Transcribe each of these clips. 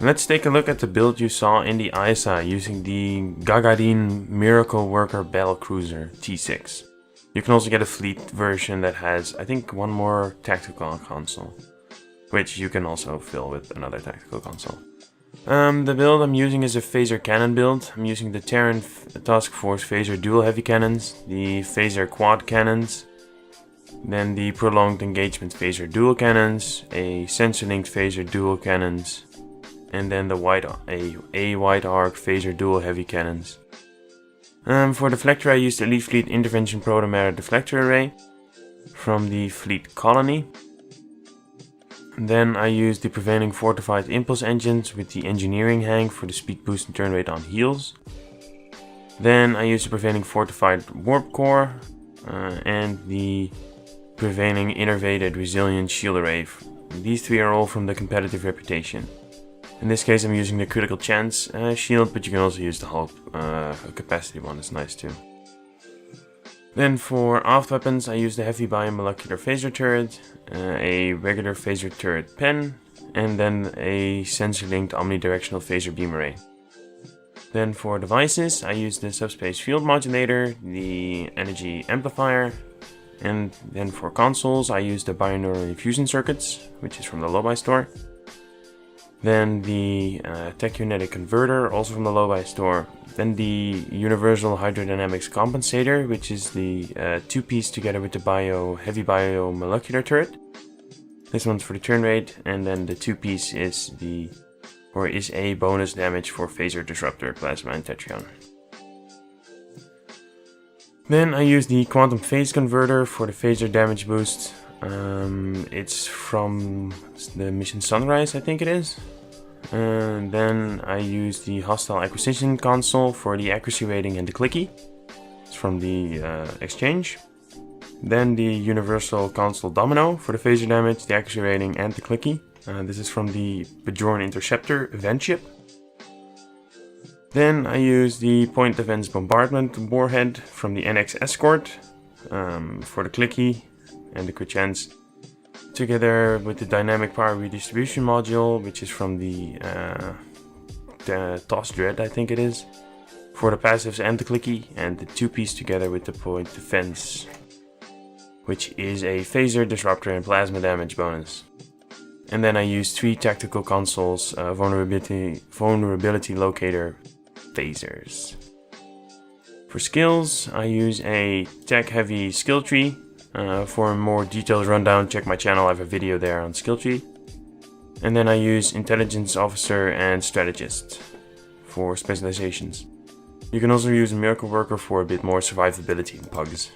Let's take a look at the build you saw in the ISA using the Gagarin Miracle Worker Battlecruiser T6. You can also get a fleet version that has, I think, one more tactical console, which you can also fill with another tactical console. The build I'm using is a phaser cannon build. I'm using the Terran Task Force phaser dual heavy cannons, the phaser quad cannons, then the prolonged engagement phaser dual cannons, a sensor linked phaser dual cannons, and then the wide arc phaser dual heavy cannons. For deflector I used the Elite Fleet Intervention Protomera deflector array from the Fleet Colony. And then I used the prevailing fortified impulse engines with the engineering hang for the speed boost and turn rate on heals. Then I used the prevailing fortified warp core and the prevailing innervated resilient shield array. These three are all from the competitive reputation. In this case I'm using the critical chance shield, but you can also use the hull capacity one, it's nice too. Then for aft weapons I used the heavy biomolecular phaser turret, a regular phaser turret pen, and then a sensor linked omnidirectional phaser beam array. Then for devices I used the subspace field modulator, the energy amplifier, and then for consoles I used the binaural infusion circuits, which is from the Lobi store. Then the tachykinetic converter, also from the Lobi store. Then the universal hydrodynamics compensator, which is the two-piece together with the heavy biomolecular turret. This one's for the turn rate, and then the two-piece is a bonus damage for phaser disruptor, plasma, and tetrion. Then I use the quantum phase converter for the phaser damage boost. It's from the mission Sunrise, I think it is. And then I use the hostile acquisition console for the accuracy rating and the clicky. It's from the exchange. Then the universal console domino for the phaser damage, the accuracy rating, and the clicky. This is from the Bajoran Interceptor event ship. Then I use the Point Defense Bombardment warhead from the NX Escort for the clicky and the crit chance, together with the dynamic power redistribution module, which is from the TOS Dread, I think it is, for the passives and the clicky, and the two-piece together with the Point Defense, which is a phaser disruptor and plasma damage bonus. And then I use three tactical consoles, vulnerability locator phasers. For skills, I use a tech-heavy skill tree. For a more detailed rundown, check my channel, I have a video there on skill tree. And then I use intelligence officer and strategist for specializations. You can also use a miracle worker for a bit more survivability in pugs.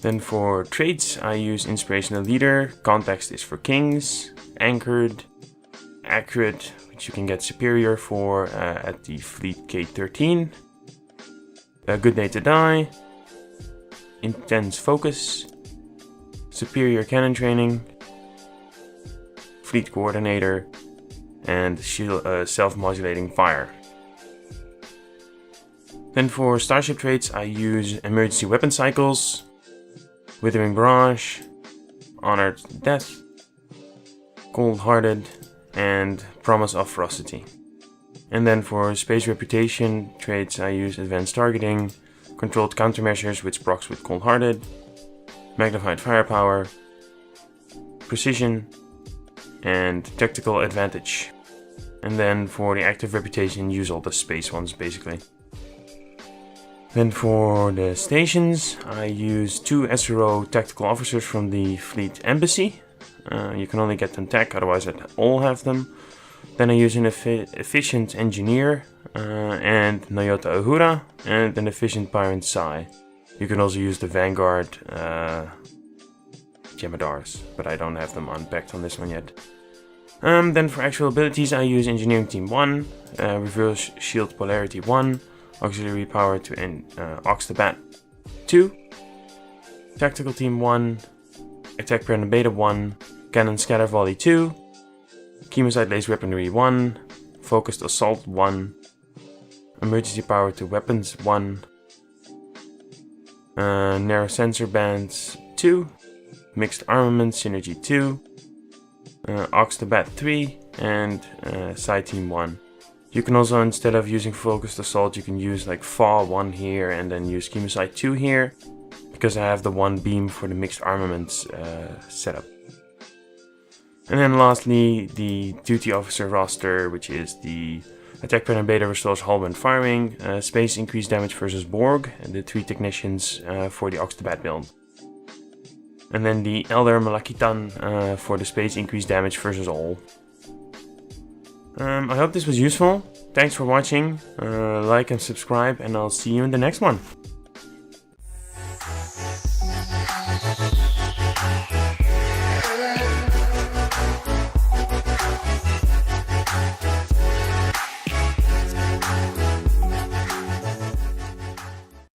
Then for traits I use inspirational leader, context is for kings, anchored, accurate, which you can get superior for at the Fleet K13, a good day to die, intense focus, superior cannon training, fleet coordinator, and self-modulating fire. Then for starship traits I use emergency weapon cycles, withering barrage, honored death, cold-hearted, and promise of ferocity. And then for space reputation traits I use advanced targeting, controlled countermeasures which procs with cold-hearted, magnified firepower, precision, and tactical advantage. And then for the active reputation, use all the space ones basically. Then for the stations, I use 2 SRO tactical officers from the Fleet Embassy. You can only get them tech, otherwise I'd all have them. Then I use an efficient engineer and Nyota Uhura, and an efficient Pirate Sai. You can also use the Vanguard Jemadars, but I don't have them unpacked on this one yet. Then for actual abilities I use Engineering Team 1, Reverse Shield Polarity 1, Auxiliary Power to Ox the Bat 2, Tactical Team 1, Attack Parent Beta 1, Cannon Scatter Volley 2, Chemosite Laser Weaponry 1, Focused Assault 1, Emergency Power to Weapons 1, Narrow Sensor Bands 2, Mixed Armament Synergy 2, Ox the Bat 3, and side team 1. You can also, instead of using focused assault, you can use like FAW 1 here and then use Chemocide 2 here, because I have the 1 beam for the mixed armaments setup. And then lastly, the duty officer roster, which is the attack pattern beta restores hull when firing, space increased damage versus Borg, and the 3 technicians for the Oxtabat build. And then the Elder Malakitan for the space increased damage versus all. I hope this was useful. Thanks for watching. Like and subscribe, and I'll see you in the next one.